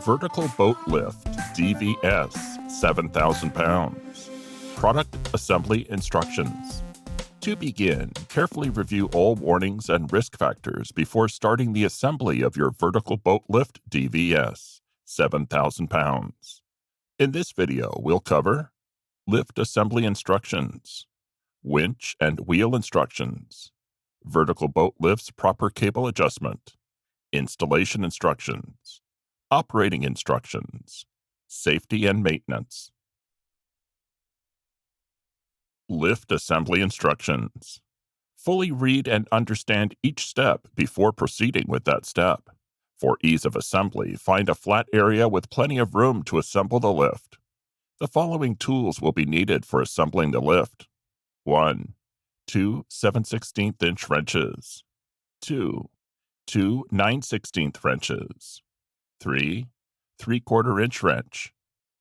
Vertical Boat Lift DVS 7,000 pounds. Product Assembly Instructions. To begin, carefully review all warnings and risk factors before starting the assembly of your Vertical Boat Lift DVS 7,000 pounds. In this video, we'll cover lift assembly instructions, winch and wheel instructions, vertical boat lift's proper cable adjustment, installation instructions, operating instructions, safety and maintenance. Lift assembly instructions. Fully read and understand each step before proceeding with that step. For ease of assembly, find a flat area with plenty of room to assemble the lift. The following tools will be needed for assembling the lift. 1. 2 7/16 inch wrenches. 2. 2 9/16 wrenches. 3. 3/4 inch wrench.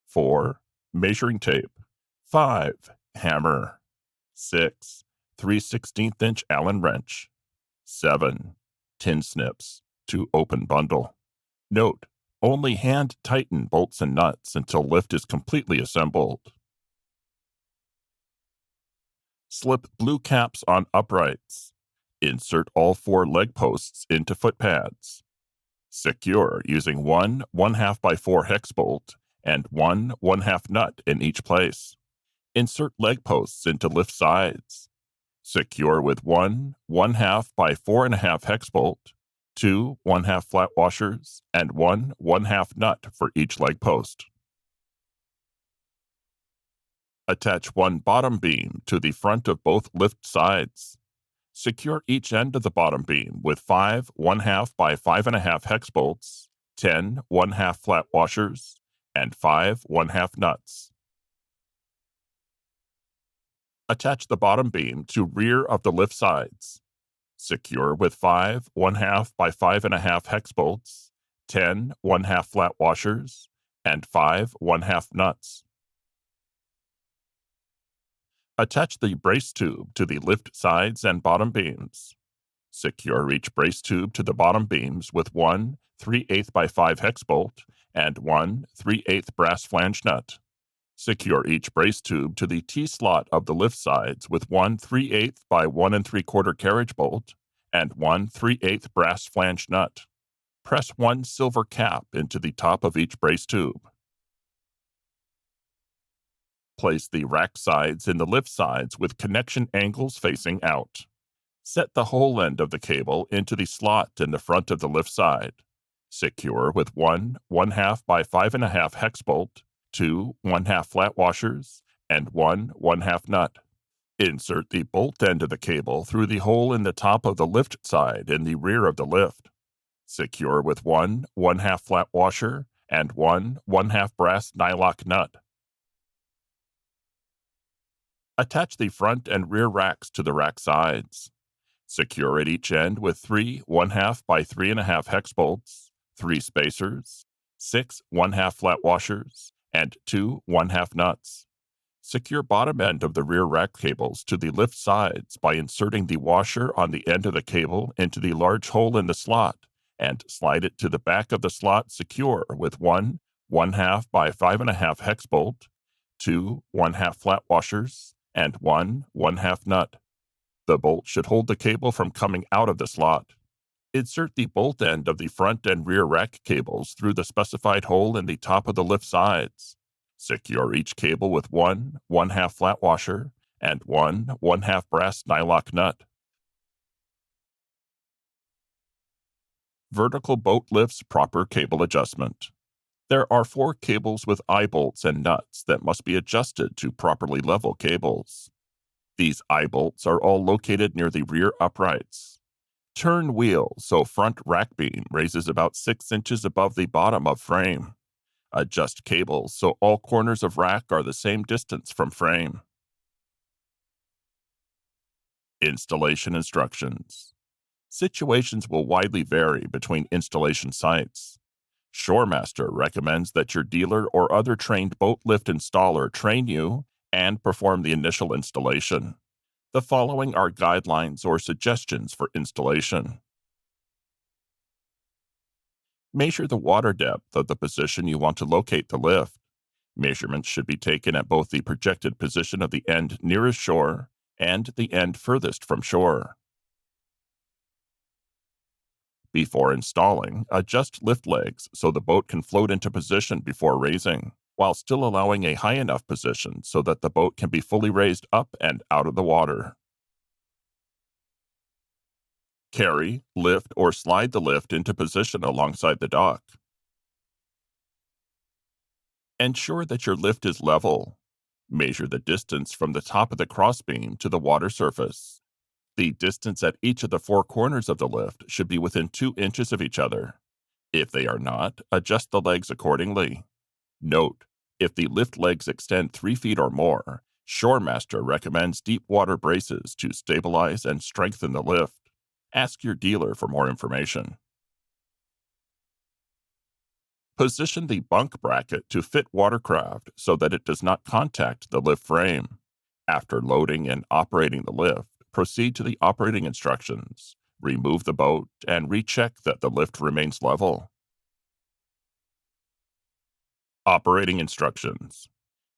4. Measuring tape. 5. Hammer. 6. 3/16 inch Allen wrench. 7. Tin snips to open bundle. Note, only hand tighten bolts and nuts until lift is completely assembled. Slip blue caps on uprights. Insert all 4 leg posts into foot pads. Secure using one 1/2 by 4 hex bolt and one 1/2 nut in each place. Insert leg posts into lift sides. Secure with one 1/2 by 4.5 hex bolt, 2 1/2 flat washers, and one 1/2 nut for each leg post. Attach one bottom beam to the front of both lift sides. Secure each end of the bottom beam with 5 1/2 by 5.5 hex bolts, 10 1/2 flat washers, and 5 1/2 nuts. Attach the bottom beam to rear of the lift sides. Secure with 5 1/2 by 5.5 hex bolts, 10 1/2 flat washers, and 5 1/2 nuts. Attach the brace tube to the lift sides and bottom beams. Secure each brace tube to the bottom beams with one 3/8 by 5 hex bolt and one 3/8 brass flange nut. Secure each brace tube to the T-slot of the lift sides with one 3/8 by 1 3/4 carriage bolt and one 3/8 brass flange nut. Press one silver cap into the top of each brace tube. Place the rack sides in the lift sides with connection angles facing out. Set the whole end of the cable into the slot in the front of the lift side. Secure with one 1/2 by 5.5 hex bolt, 2 1/2 flat washers, and one 1/2 nut. Insert the bolt end of the cable through the hole in the top of the lift side in the rear of the lift. Secure with one 1/2 flat washer and one 1/2 brass nylock nut. Attach the front and rear racks to the rack sides. Secure at each end with 3 1/2 by 3.5 hex bolts, 3 spacers, 6 1/2 flat washers, and 2 1/2 nuts. Secure bottom end of the rear rack cables to the lift sides by inserting the washer on the end of the cable into the large hole in the slot and slide it to the back of the slot secure with one 1/2 by 5.5 hex bolt, 2 1/2 flat washers, and one 1/2 nut. The bolt should hold the cable from coming out of the slot. Insert the bolt end of the front and rear rack cables through the specified hole in the top of the lift sides. Secure each cable with one 1/2 flat washer and one 1/2 brass nylock nut. Vertical boat lift's proper cable adjustment. There are 4 cables with eye bolts and nuts that must be adjusted to properly level cables. These eye bolts are all located near the rear uprights. Turn wheel so front rack beam raises about 6 inches above the bottom of frame. Adjust cables so all corners of rack are the same distance from frame. Installation instructions. Situations will widely vary between installation sites. ShoreMaster recommends that your dealer or other trained boat lift installer train you and perform the initial installation. The following are guidelines or suggestions for installation. Measure the water depth of the position you want to locate the lift. Measurements should be taken at both the projected position of the end nearest shore and the end furthest from shore. Before installing, adjust lift legs so the boat can float into position before raising, while still allowing a high enough position so that the boat can be fully raised up and out of the water. Carry, lift, or slide the lift into position alongside the dock. Ensure that your lift is level. Measure the distance from the top of the crossbeam to the water surface. The distance at each of the four corners of the lift should be within 2 inches of each other. If they are not, adjust the legs accordingly. Note, if the lift legs extend 3 feet or more, ShoreMaster recommends deep water braces to stabilize and strengthen the lift. Ask your dealer for more information. Position the bunk bracket to fit watercraft so that it does not contact the lift frame. After loading and operating the lift, proceed to the operating instructions. Remove the boat and recheck that the lift remains level. Operating instructions.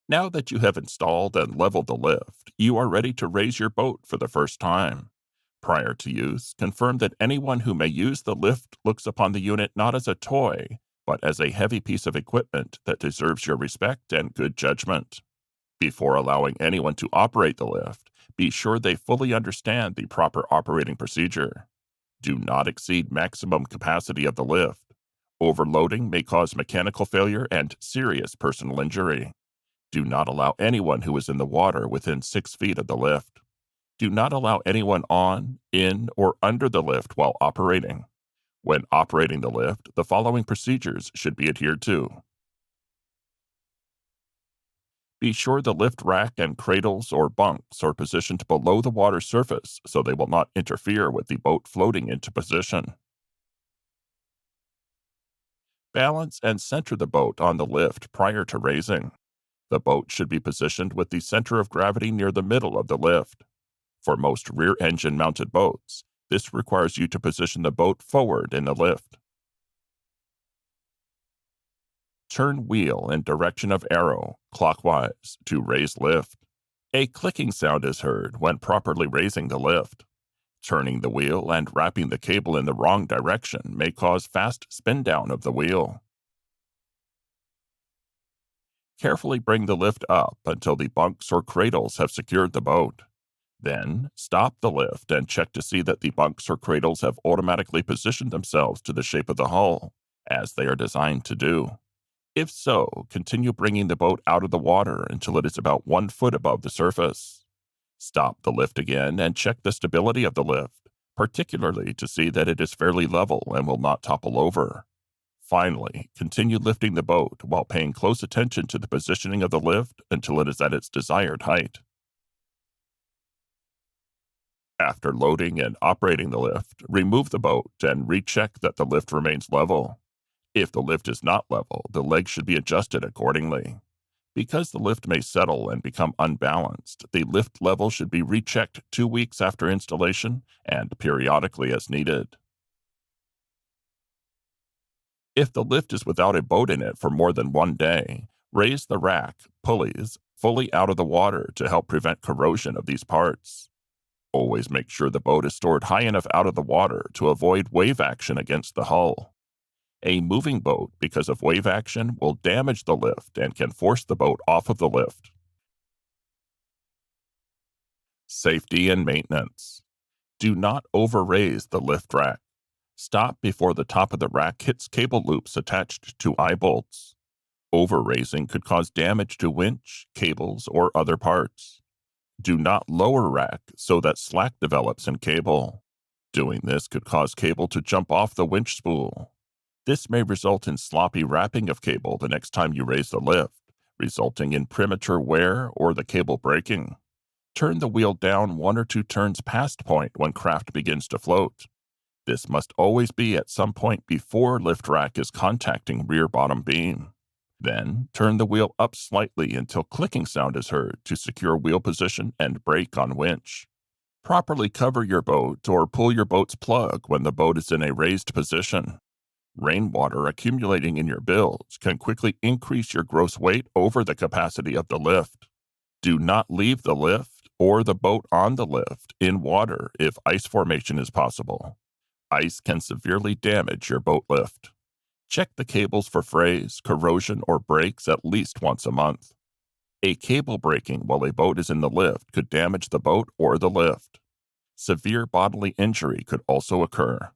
Now that you have installed and leveled the lift, you are ready to raise your boat for the first time. Prior to use, confirm that anyone who may use the lift looks upon the unit not as a toy, but as a heavy piece of equipment that deserves your respect and good judgment. Before allowing anyone to operate the lift, be sure they fully understand the proper operating procedure. Do not exceed maximum capacity of the lift. Overloading may cause mechanical failure and serious personal injury. Do not allow anyone who is in the water within 6 feet of the lift. Do not allow anyone on, in, or under the lift while operating. When operating the lift, the following procedures should be adhered to. Be sure the lift rack and cradles or bunks are positioned below the water surface so they will not interfere with the boat floating into position. Balance and center the boat on the lift prior to raising. The boat should be positioned with the center of gravity near the middle of the lift. For most rear-engine mounted boats, this requires you to position the boat forward in the lift. Turn wheel in direction of arrow, clockwise, to raise lift. A clicking sound is heard when properly raising the lift. Turning the wheel and wrapping the cable in the wrong direction may cause fast spin down of the wheel. Carefully bring the lift up until the bunks or cradles have secured the boat. Then, stop the lift and check to see that the bunks or cradles have automatically positioned themselves to the shape of the hull, as they are designed to do. If so, continue bringing the boat out of the water until it is about 1 foot above the surface. Stop the lift again and check the stability of the lift, particularly to see that it is fairly level and will not topple over. Finally, continue lifting the boat while paying close attention to the positioning of the lift until it is at its desired height. After loading and operating the lift, remove the boat and recheck that the lift remains level. If the lift is not level, the legs should be adjusted accordingly. Because the lift may settle and become unbalanced, the lift level should be rechecked 2 weeks after installation and periodically as needed. If the lift is without a boat in it for more than 1 day, raise the rack, pulleys, fully out of the water to help prevent corrosion of these parts. Always make sure the boat is stored high enough out of the water to avoid wave action against the hull. A moving boat, because of wave action, will damage the lift and can force the boat off of the lift. Safety and maintenance. Do not over-raise the lift rack. Stop before the top of the rack hits cable loops attached to eye bolts. Over-raising could cause damage to winch, cables, or other parts. Do not lower rack so that slack develops in cable. Doing this could cause cable to jump off the winch spool. This may result in sloppy wrapping of cable the next time you raise the lift, resulting in premature wear or the cable breaking. Turn the wheel down 1 or 2 turns past point when craft begins to float. This must always be at some point before lift rack is contacting rear bottom beam. Then, turn the wheel up slightly until clicking sound is heard to secure wheel position and brake on winch. Properly cover your boat or pull your boat's plug when the boat is in a raised position. Rainwater accumulating in your bilge can quickly increase your gross weight over the capacity of the lift. Do not leave the lift or the boat on the lift in water if ice formation is possible. Ice can severely damage your boat lift. Check the cables for frays, corrosion, or breaks at least once a month. A cable breaking while a boat is in the lift could damage the boat or the lift. Severe bodily injury could also occur.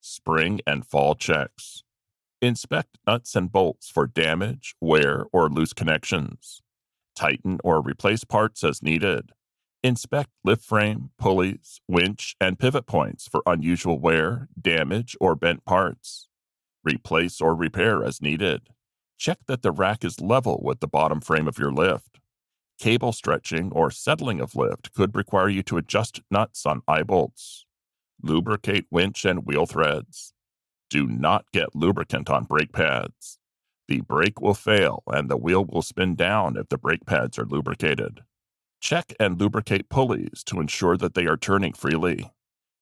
Spring and fall checks. Inspect nuts and bolts for damage, wear, or loose connections. Tighten or replace parts as needed. Inspect lift frame, pulleys, winch, and pivot points for unusual wear, damage, or bent parts. Replace or repair as needed. Check that the rack is level with the bottom frame of your lift. Cable stretching or settling of lift could require you to adjust nuts on eye bolts. Lubricate winch and wheel threads. Do not get lubricant on brake pads. The brake will fail and the wheel will spin down if the brake pads are lubricated. Check and lubricate pulleys to ensure that they are turning freely.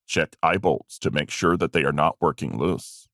Check eye bolts to make sure that they are not working loose.